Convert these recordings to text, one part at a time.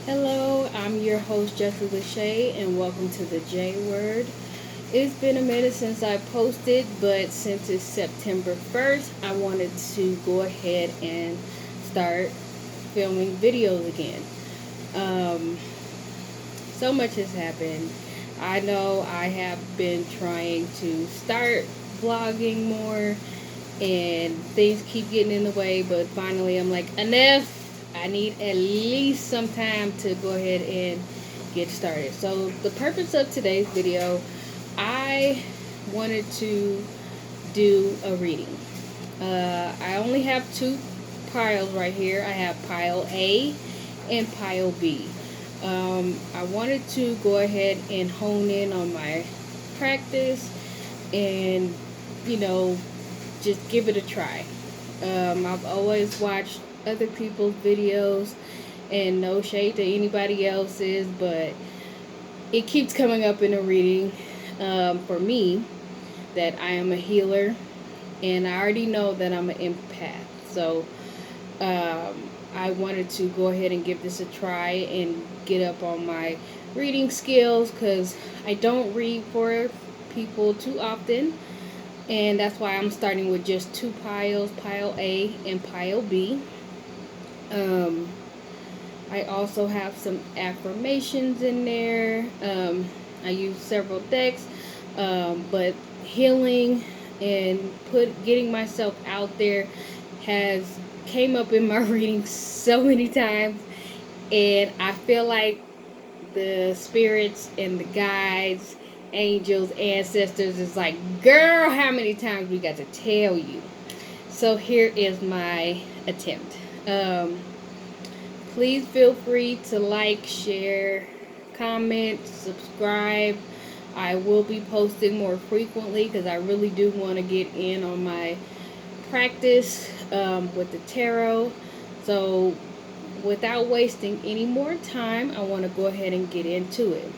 Hello, I'm your host JLaShay, and welcome to the J Word. It's been a minute since I posted, but since it's September 1st, I wanted to go ahead and start filming videos again. Um, so much has happened. I know I have been trying to start vlogging more, and things keep getting in the way, but finally I'm like, enough. I need at least some time to go ahead and get started. So the purpose of today's video, I wanted to do a reading. I only have two piles right here. I have pile A and pile B. I wanted to go ahead and hone in on my practice and, you know, just give it a try. I've always watched other people's videos, and no shade to anybody else's, but it keeps coming up in a reading for me that I am a healer, and I already know that I'm an empath. So I wanted to go ahead and give this a try and get up on my reading skills because I don't read for people too often, and that's why I'm starting with just two piles, pile A and pile B. Um, I also have some affirmations in there. I use several decks, but healing and getting myself out there has came up in my reading so many times, and I feel like the spirits and the guides, angels, ancestors is like, girl, how many times we got to tell you? So here is my attempt. Please feel free to like, share, comment, subscribe. I will be posting more frequently because I really do want to get in on my practice with the tarot. So without wasting any more time, I want to go ahead and get into it.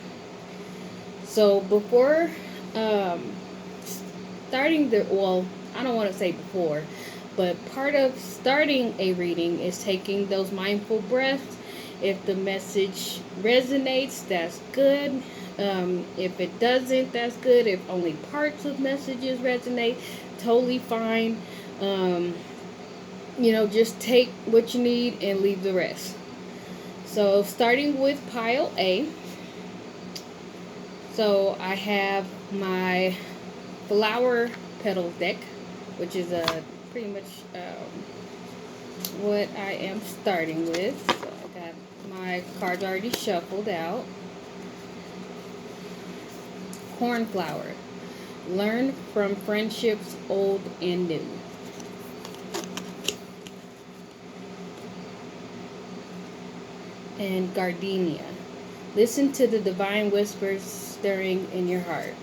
So before um, starting I don't want to say before, but part of starting a reading is taking those mindful breaths. If the message resonates, that's good. If it doesn't, that's good. If only parts of messages resonate, totally fine. Um, just take what you need and leave the rest. So starting with pile A. So I have my flower petals deck, which is pretty much what I am starting with. So I got my cards already shuffled out. Cornflower. Learn from friendships old and new. And gardenia. Listen to the divine whispers stirring in your heart.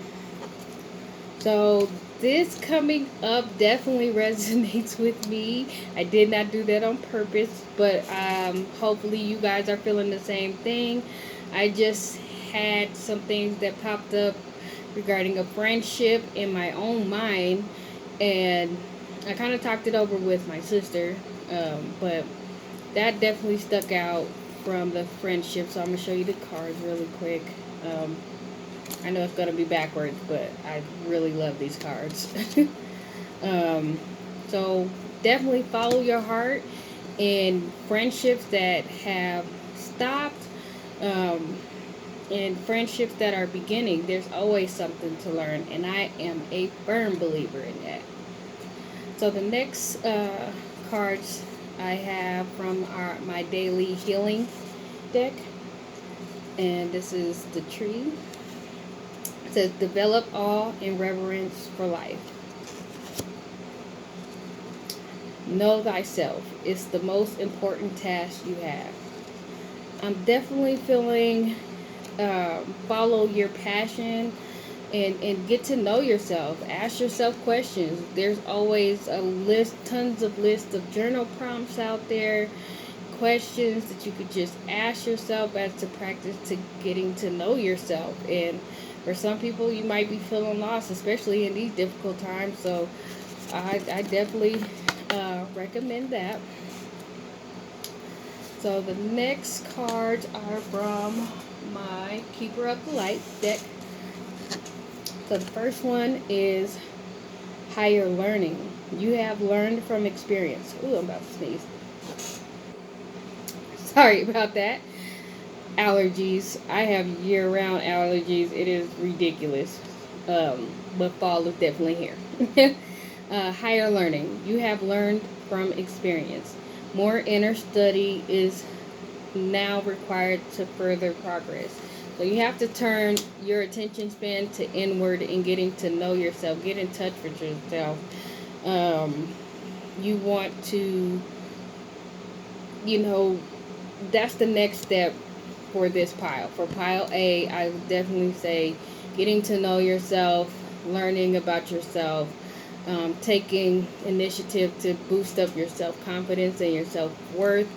So this coming up definitely resonates with me. I did not do that on purpose, but hopefully you guys are feeling the same thing. I just had some things that popped up regarding a friendship in my own mind, and I kind of talked it over with my sister, but that definitely stuck out from the friendship. So I'm going to show you the cards really quick. I know it's going to be backwards, but I really love these cards. um, so definitely follow your heart, and friendships that have stopped, um, and friendships that are beginning, there's always something to learn, and I am a firm believer in that. So the next cards I have from my daily healing deck, and this is the tree. It says, develop awe and reverence for life. Know thyself. It's the most important task you have. I'm definitely feeling follow your passion and get to know yourself. Ask yourself questions. There's always tons of lists of journal prompts out there, questions that you could just ask yourself as to practice to getting to know yourself. And for some people, you might be feeling lost, especially in these difficult times. So I definitely recommend that. So the next cards are from my Keeper of the Light deck. So the first one is higher learning. You have learned from experience. Ooh, I'm about to sneeze. Sorry about that. Allergies. I have year-round allergies. It is ridiculous. But fall is definitely here. Higher learning. You have learned from experience. More inner study is now required to further progress. So you have to turn your attention span to inward and getting to know yourself. Get in touch with yourself. You want to, that's the next step for this pile. For pile A, I would definitely say getting to know yourself, learning about yourself, taking initiative to boost up your self-confidence and your self-worth.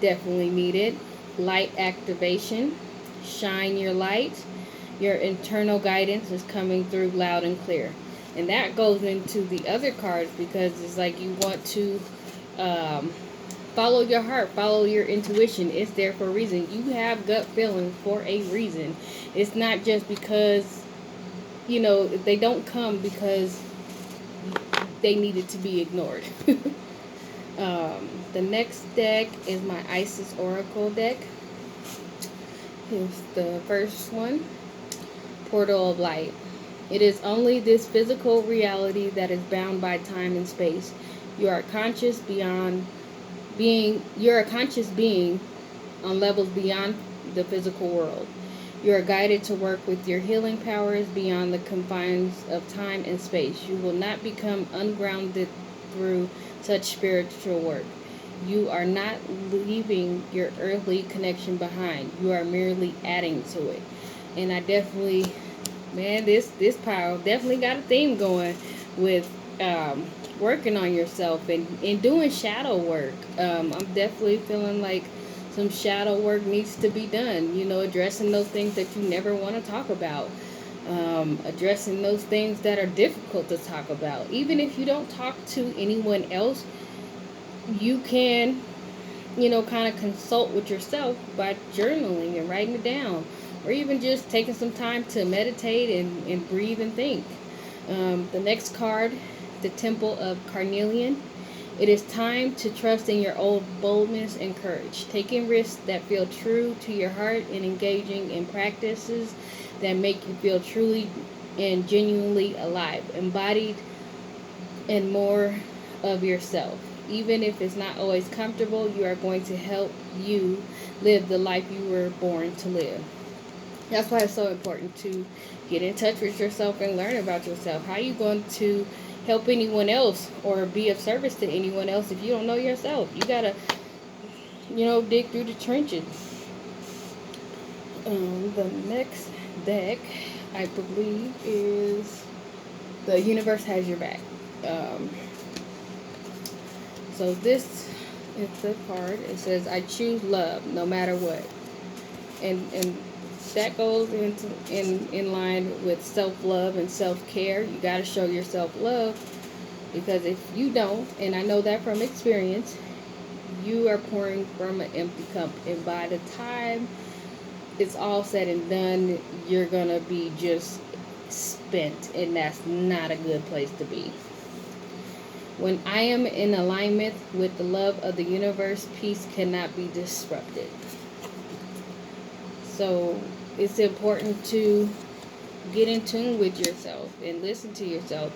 Definitely needed. Light activation. Shine your light. Your internal guidance is coming through loud and clear. And that goes into the other cards because it's like you want to follow your heart, follow your intuition. It's there for a reason. You have gut feelings for a reason. It's not just because, they don't come because they needed to be ignored. The next deck is my Isis Oracle deck. Here's the first one, Portal of Light. It is only this physical reality that is bound by time and space. You are conscious beyond you're a conscious being on levels beyond the physical world. You are guided to work with your healing powers beyond the confines of time and space. You will not become ungrounded through such spiritual work. You are not leaving your earthly connection behind. You are merely adding to it. And I definitely, man, this pile definitely got a theme going with working on yourself and doing shadow work. I'm definitely feeling like some shadow work needs to be done. Addressing those things that you never want to talk about. Addressing those things that are difficult to talk about. Even if you don't talk to anyone else, you can, kind of consult with yourself by journaling and writing it down. Or even just taking some time to meditate and breathe and think. The next card, the Temple of Carnelian. It is time to trust in your own boldness and courage, taking risks that feel true to your heart and engaging in practices that make you feel truly and genuinely alive, embodied, and more of yourself. Even if it's not always comfortable, you are going to help you live the life you were born to live. That's why it's so important to get in touch with yourself and learn about yourself. How are you going to help anyone else or be of service to anyone else if you don't know yourself? You gotta, dig through the trenches. The next deck, I believe, is The Universe Has Your Back. So this is the card. It says, I choose love no matter what. And that goes in line with self-love and self-care. You got to show yourself love, because if you don't, and I know that from experience, you are pouring from an empty cup, and by the time it's all said and done, you're gonna be just spent, and that's not a good place to be. When I am in alignment with the love of the universe, peace cannot be disrupted. So it's important to get in tune with yourself and listen to yourself.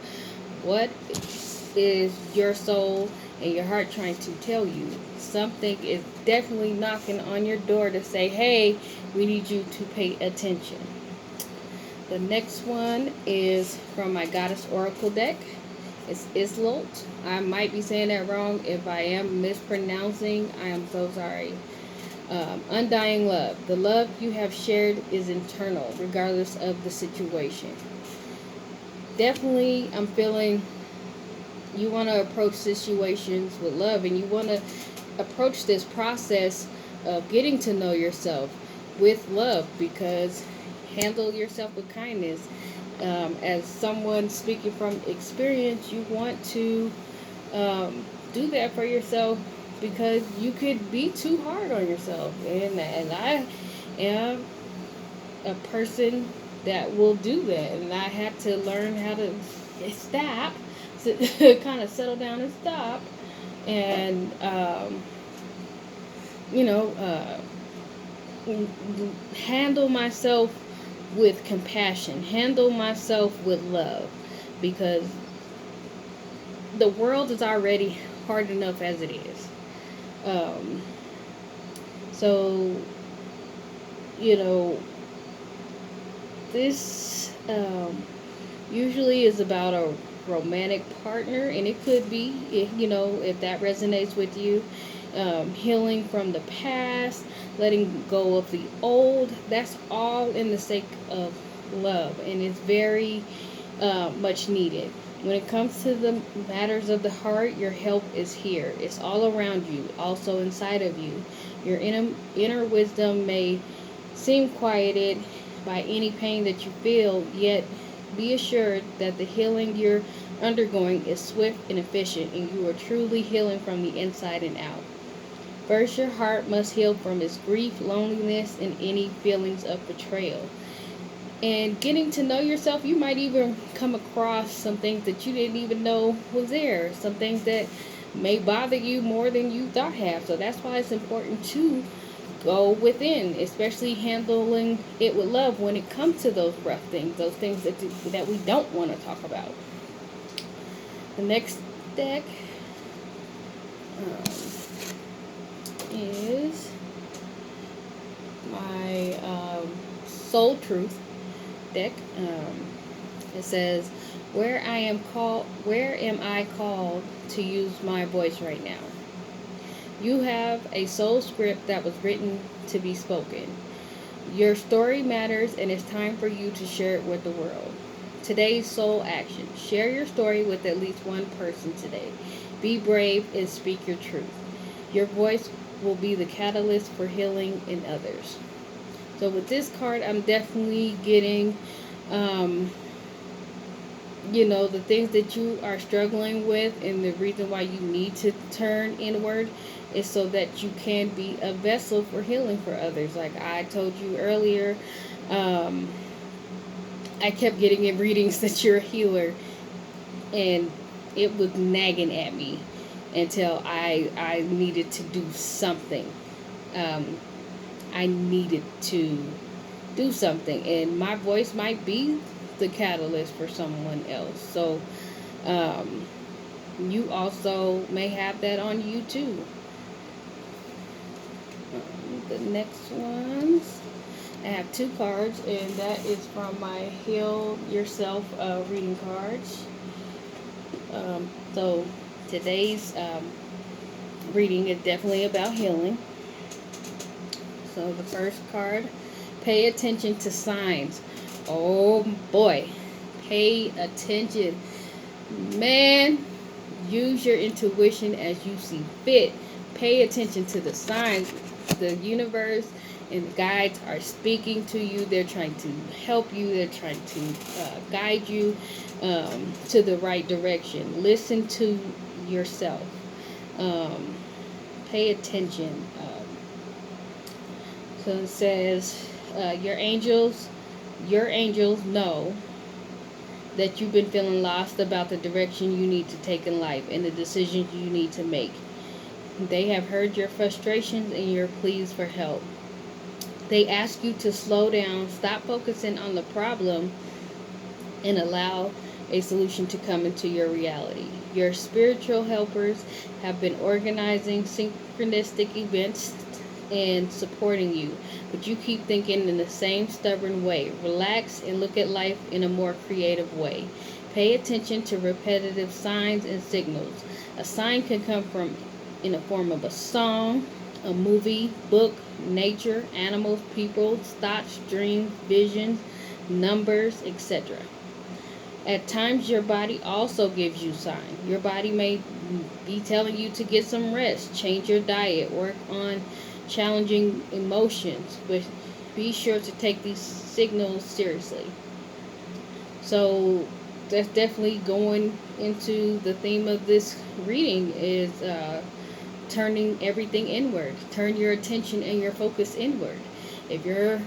What is your soul and your heart trying to tell you? Something is definitely knocking on your door to say, hey, we need you to pay attention. The next one is from my Goddess Oracle deck. It's Islot. I might be saying that wrong. If I am mispronouncing, I am so sorry. Undying love. The love you have shared is internal, regardless of the situation. Definitely, I'm feeling you want to approach situations with love, and you want to approach this process of getting to know yourself with love, because handle yourself with kindness. As someone speaking from experience, you want to do that for yourself because you could be too hard on yourself, and I am a person that will do that, and I had to learn how to stop, kind of settle down and stop, and you know, handle myself with compassion, handle myself with love, because the world is already hard enough as it is. Um, so, you know, this usually is about a romantic partner, and it could be, if that resonates with you. Healing from the past, letting go of the old. That's all in the sake of love, and it's very much needed. When it comes to the matters of the heart, your help is here. It's all around you, also inside of you. Your inner wisdom may seem quieted by any pain that you feel, yet be assured that the healing you're undergoing is swift and efficient, and you are truly healing from the inside and out. First, your heart must heal from its grief, loneliness, and any feelings of betrayal. And getting to know yourself, you might even come across some things that you didn't even know was there. Some things that may bother you more than you thought have. So that's why it's important to go within, especially handling it with love when it comes to those rough things, those things that we don't want to talk about. The next deck is my Soul Truth deck. It says, where am I called to use my voice right now? You have a soul script that was written to be spoken. Your story matters, and it's time for you to share it with the world. Today's soul action. Share your story with at least one person today. Be brave and speak your truth. Your voice will be the catalyst for healing in others. So with this card, I'm definitely getting, the things that you are struggling with, and the reason why you need to turn inward is so that you can be a vessel for healing for others. Like I told you earlier, I kept getting in readings that you're a healer, and it was nagging at me until I needed to do something. I needed to do something, and my voice might be the catalyst for someone else. So you also may have that on you too. The next ones, I have two cards, and that is from my Heal Yourself reading cards. So today's reading is definitely about healing. So the first card, pay attention to signs. Oh boy, pay attention. Man, use your intuition as you see fit. Pay attention to the signs. The universe and the guides are speaking to you. They're trying to help you. They're trying to guide you to the right direction. Listen to yourself. Pay attention. So it says, your angels know that you've been feeling lost about the direction you need to take in life and the decisions you need to make. They have heard your frustrations and your pleas for help. They ask you to slow down, stop focusing on the problem, and allow a solution to come into your reality. Your spiritual helpers have been organizing synchronistic events and supporting you, but you keep thinking in the same stubborn way. Relax and look at life in a more creative way. Pay attention to repetitive signs and signals. A sign can come from in the form of a song, a movie, book, nature, animals, people, thoughts, dreams, visions, numbers, etc. At times, your body also gives you signs. Your body may be telling you to get some rest, change your diet, work on challenging emotions, but be sure to take these signals seriously. So that's definitely going into the theme of this reading is turning everything inward. Turn your attention and your focus inward. If your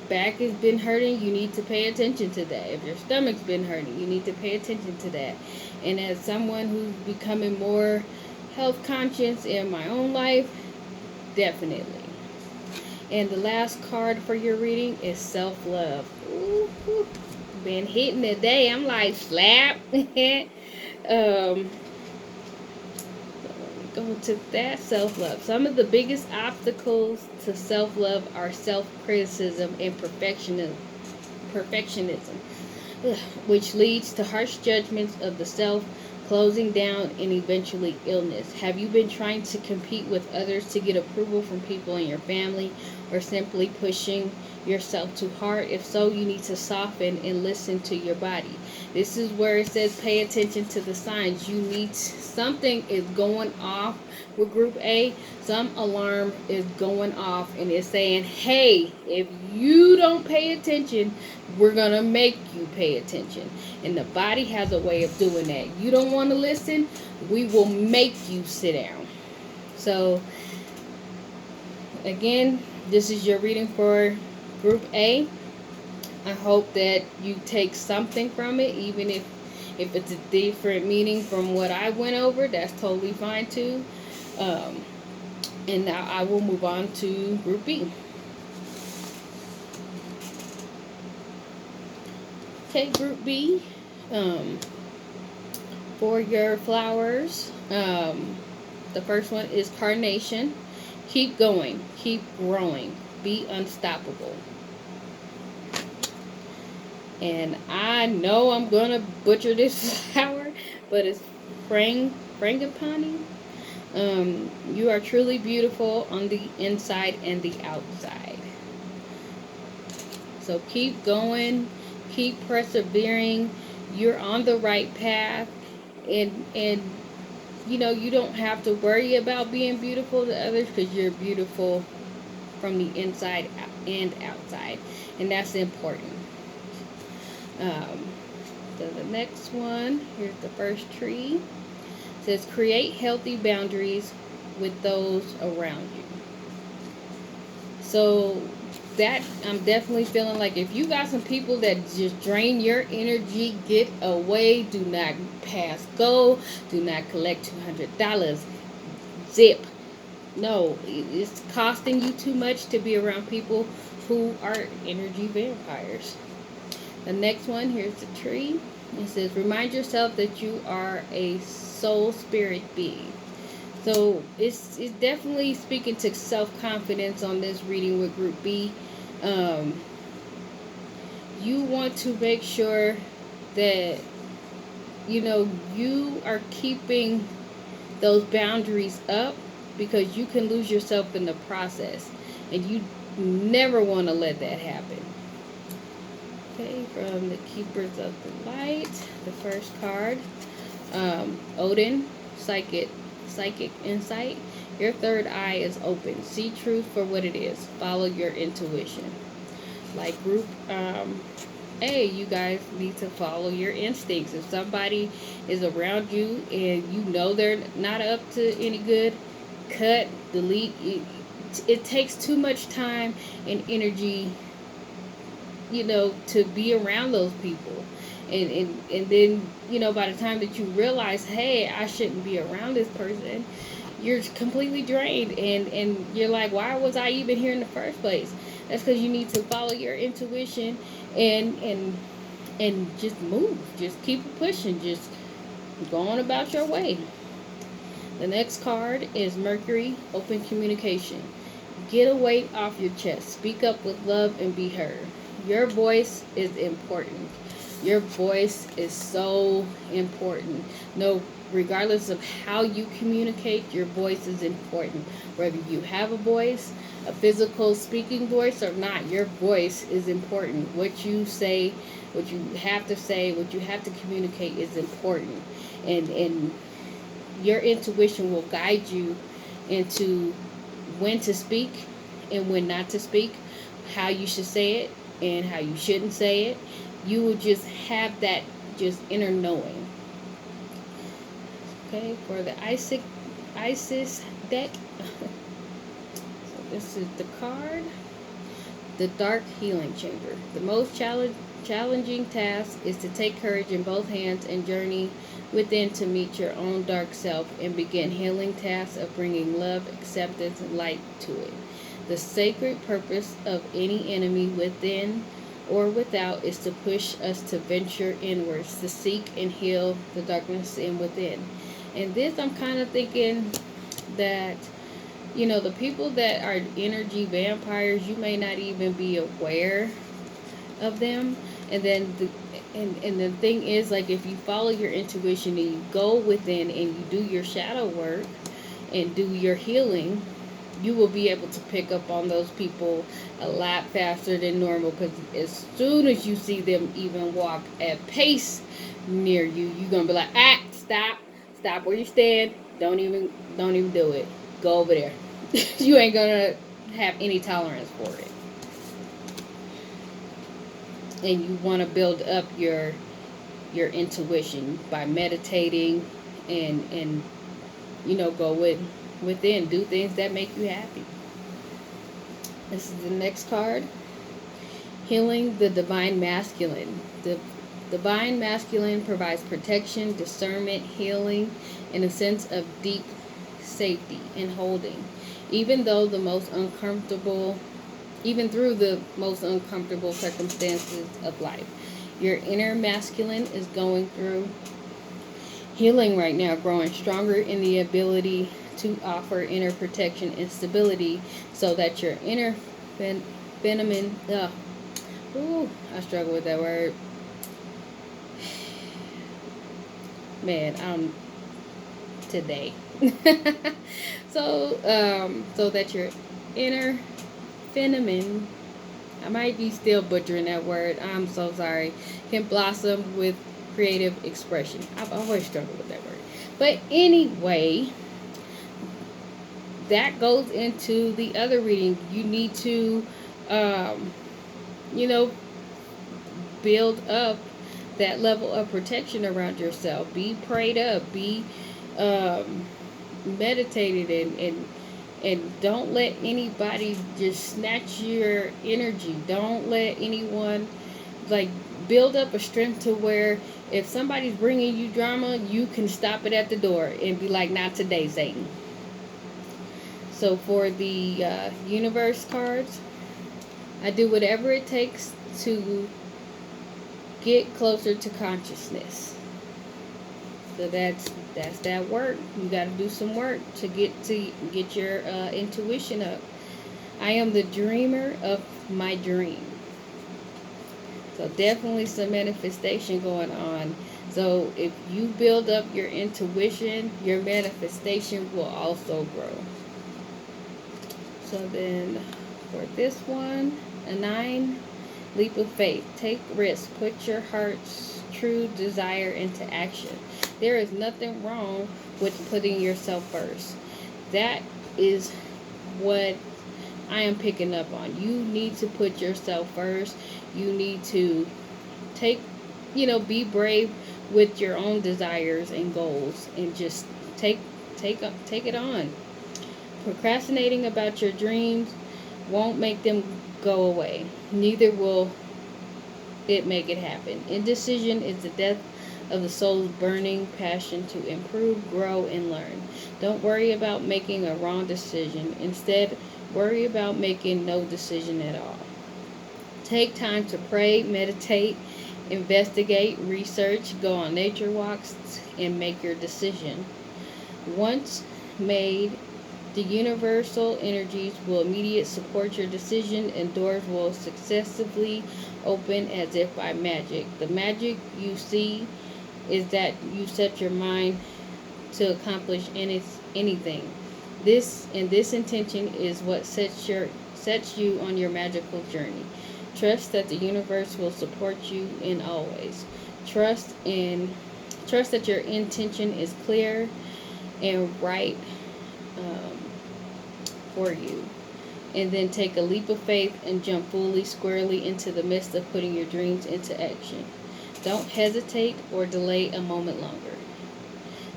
back has been hurting, you need to pay attention to that. If your stomach's been hurting, you need to pay attention to that. And as someone who's becoming more health conscious in my own life, definitely. And the last card for your reading is self-love. Ooh, ooh. Been hitting today. I'm like, slap. Go to that self-love. Some of the biggest obstacles to self-love are self-criticism and perfectionism, which leads to harsh judgments of the self, closing down, and eventually illness. Have you been trying to compete with others to get approval from people in your family, or simply pushing yourself too hard? If so, you need to soften and listen to your body. This is where it says pay attention to the signs. You need something is going off with group A. Some alarm is going off and it's saying, hey, if you don't pay attention, we're gonna make you pay attention. And the body has a way of doing that. You don't want to listen, we will make you sit down. So again, this is your reading for group A. I hope that you take something from it, even if it's a different meaning from what I went over. That's totally fine too. And now I will move on to group B. Okay, group B. For your flowers, the first one is carnation. Keep going, keep growing, be unstoppable. And I know I'm gonna butcher this flower, but it's frangipani. You are truly beautiful on the inside and the outside. So keep going, keep persevering. You're on the right path, and you know, you don't have to worry about being beautiful to others, because you're beautiful from the inside and outside, and that's important. So the next one, here's the first tree. It says create healthy boundaries with those around you. So that, I'm definitely feeling like if you got some people that just drain your energy, get away. Do not pass go. Do not collect $200. Zip. No, it's costing you too much to be around people who are energy vampires. The next one, here's the tree. It says, remind yourself that you are a soul spirit being. So it's definitely speaking to self-confidence on this reading with group B. You want to make sure that, you know, you are keeping those boundaries up, because you can lose yourself in the process, and you never want to let that happen. Okay, from the Keepers of the Light, the first card, Odin, Psychic Insight. Your third eye is open. See truth for what it is. Follow your intuition. Like group A, you guys need to follow your instincts. If somebody is around you and you know they're not up to any good, cut, delete. It takes too much time and energy, you know, to be around those people, and then, you know, by the time that you realize, hey, I shouldn't be around this person, you're completely drained, and you're like, why was I even here in the first place? That's because you need to follow your intuition and just move, just keep pushing, just go on about your way. The next card is Mercury, open communication. Get a weight off your chest. Speak up with love and be heard. Your voice is important. Your voice is so important. No, regardless of how you communicate, your voice is important. Whether you have a voice, a physical speaking voice or not, your voice is important. What you say, what you have to say, what you have to communicate is important. And your intuition will guide you into when to speak and when not to speak, how you should say it and how you shouldn't say it. You will just have that just inner knowing. Okay, for the Isis deck. So this is the card. The Dark Healing Chamber. The most challenging task is to take courage in both hands and journey within to meet your own dark self and begin healing tasks of bringing love, acceptance, and light to it. The sacred purpose of any enemy within or without is to push us to venture inwards, to seek and heal the darkness in within. And this, I'm kind of thinking that, you know, the people that are energy vampires, you may not even be aware of them. And then the thing is, like, if you follow your intuition and you go within and you do your shadow work and do your healing, you will be able to pick up on those people a lot faster than normal, because as soon as you see them even walk at pace near you, you're gonna be like, stop where you stand, don't even do it, go over there. You ain't gonna have any tolerance for it. And you want to build up your intuition by meditating and you know, go within, do things that make you happy. This is the next card. Healing the Divine Masculine. The Divine Masculine provides protection, discernment, healing, and a sense of deep safety and holding, even through the most uncomfortable circumstances of life. Your inner masculine is going through healing right now, growing stronger in the ability to offer inner protection and stability, so that your inner feminine, I struggle with that word. Man, today. So that your inner feminine, I might be still butchering that word, I'm so sorry, can blossom with creative expression. I've always struggled with that word. But anyway, that goes into the other reading. You need to, you know, build up that level of protection around yourself. Be prayed up. Be meditated, and don't let anybody just snatch your energy. Don't let anyone, like, build up a strength to where if somebody's bringing you drama, you can stop it at the door and be like, not today, Satan. So for the universe cards, I do whatever it takes to get closer to consciousness. So that's that work. You got to do some work to get your intuition up. I am the dreamer of my dream. So definitely some manifestation going on. So if you build up your intuition, your manifestation will also grow. So then for this one, a 9, leap of faith. Take risks. Put your heart's true desire into action. There is nothing wrong with putting yourself first. That is what I am picking up on. You need to put yourself first. You need to be brave with your own desires and goals, and just take it on. Procrastinating about your dreams won't make them go away. Neither will it make it happen. Indecision is the death of the soul's burning passion to improve, grow, and learn. Don't worry about making a wrong decision. Instead, worry about making no decision at all. Take time to pray, meditate, investigate, research, go on nature walks, and make your decision. Once made, the universal energies will immediately support your decision, and doors will successively open as if by magic. The magic you see is that you set your mind to accomplish anything. This intention is what sets you on your magical journey. Trust that the universe will support you in always. Trust that your intention is clear and right for you. And then take a leap of faith and jump fully, squarely into the midst of putting your dreams into action. Don't hesitate or delay a moment longer.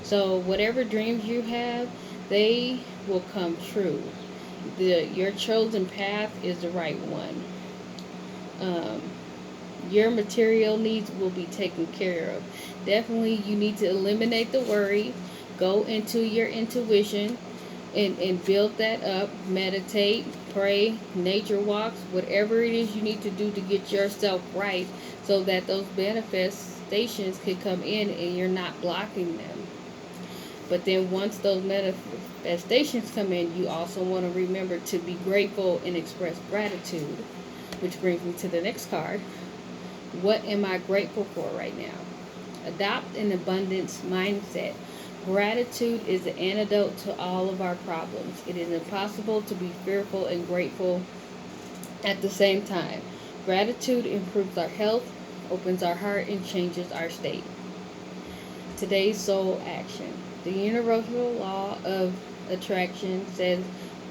So whatever dreams you have, they will come true. Your chosen path is the right one. Um, your material needs will be taken care of. Definitely, you need to eliminate the worry. Go into your intuition and build that up. Meditate, pray, nature walks, whatever it is you need to do to get yourself right so that those manifestations can come in and you're not blocking them. But then once those manifestations come in, you also want to remember to be grateful and express gratitude. Which brings me to the next card. What am I grateful for right now? Adopt an abundance mindset. Gratitude is the antidote to all of our problems. It is impossible to be fearful and grateful at the same time. Gratitude improves our health, opens our heart, and changes our state. Today's soul action. The universal law of attraction says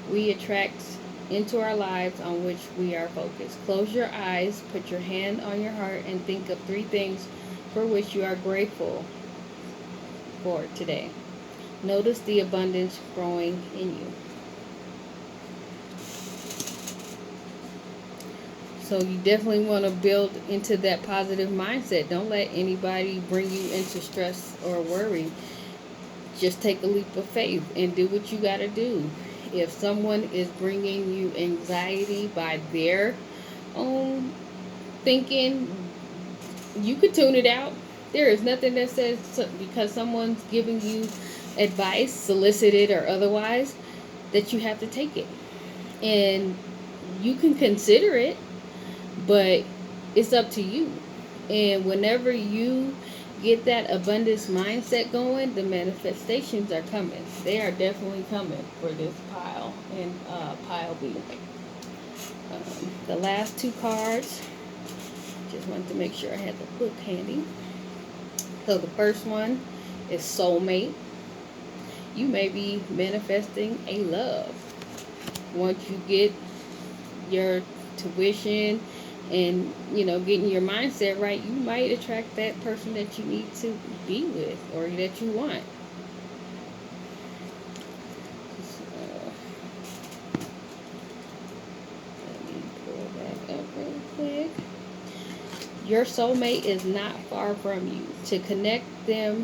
we attract into our lives on which we are focused. Close your eyes, put your hand on your heart, and think of 3 things for which you are grateful for today. Notice the abundance growing in you. So you definitely want to build into that positive mindset. Don't let anybody bring you into stress or worry. Just take a leap of faith and do what you got to do. If someone is bringing you anxiety by their own thinking, you could tune it out. There is nothing that says because someone's giving you advice, solicited or otherwise, that you have to take it. And you can consider it, but it's up to you. And whenever you get that abundance mindset going, the manifestations are coming. They are definitely coming for this pile and pile B. The last 2 cards, just wanted to make sure I had the book handy. So the first one is soulmate. You may be manifesting a love. Once you get your tuition and getting your mindset right, you might attract that person that you need to be with or that you want. Let me pull that up real quick. Your soulmate is not far from you. To connect with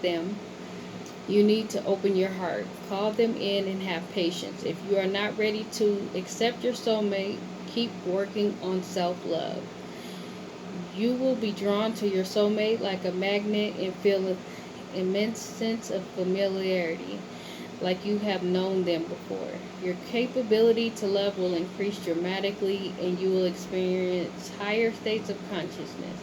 them, you need to open your heart, call them in, and have patience. If you are not ready to accept your soulmate, keep working on self-love. You will be drawn to your soulmate like a magnet and feel an immense sense of familiarity, like you have known them before. Your capability to love will increase dramatically, and you will experience higher states of consciousness.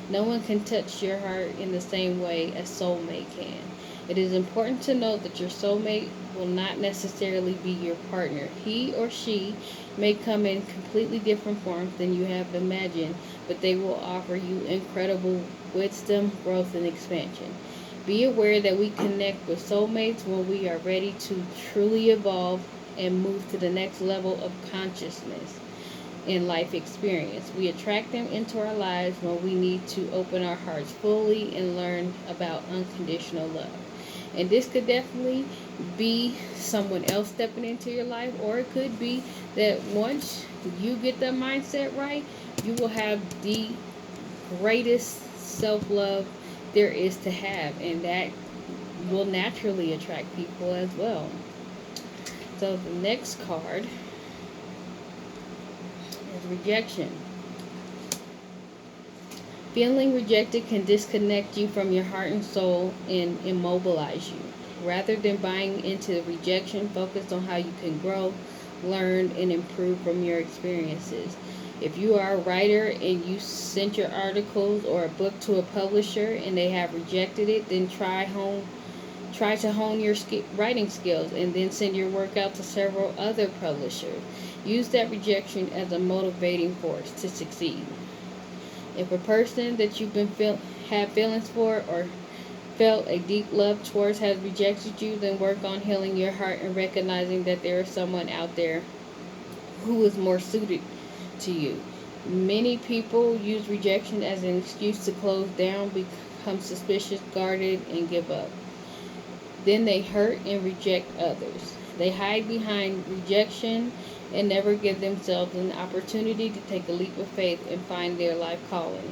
No one can touch your heart in the same way a soulmate can. It is important to note that your soulmate will not necessarily be your partner. He or she may come in completely different forms than you have imagined, but they will offer you incredible wisdom, growth, and expansion. Be aware that we connect with soulmates when we are ready to truly evolve and move to the next level of consciousness in life experience. We attract them into our lives when we need to open our hearts fully and learn about unconditional love. And this could definitely be someone else stepping into your life, or it could be that once you get the mindset right, you will have the greatest self-love there is to have, and that will naturally attract people as well. So the next card is rejection. Feeling rejected can disconnect you from your heart and soul and immobilize you. Rather than buying into rejection, focus on how you can grow, learn, and improve from your experiences. If you are a writer and you sent your articles or a book to a publisher and they have rejected it, then try to hone your writing skills and then send your work out to several other publishers. Use that rejection as a motivating force to succeed. If a person that you've had feelings for or felt a deep love towards has rejected you, then work on healing your heart and recognizing that there is someone out there who is more suited to you. Many people use rejection as an excuse to close down, become suspicious, guarded, and give up. Then they hurt and reject others. They hide behind rejection and never give themselves an opportunity to take a leap of faith and find their life calling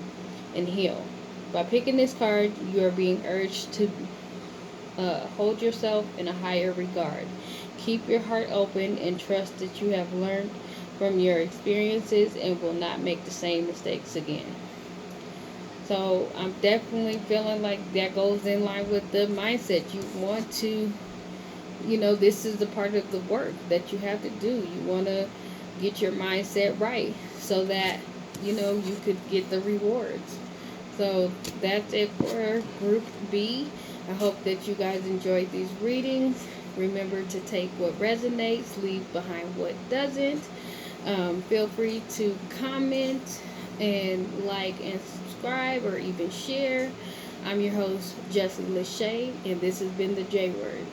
and heal. By picking this card, you are being urged to hold yourself in a higher regard. Keep your heart open and trust that you have learned from your experiences and will not make the same mistakes again. So I'm definitely feeling like that goes in line with the mindset. You want to, this is the part of the work that you have to do. You want to get your mindset right so that, you could get the rewards. So that's it for Group B. I hope that you guys enjoyed these readings. Remember to take what resonates, leave behind what doesn't. Feel free to comment and like and subscribe or even share. I'm your host, JLaShay, and this has been the J Word.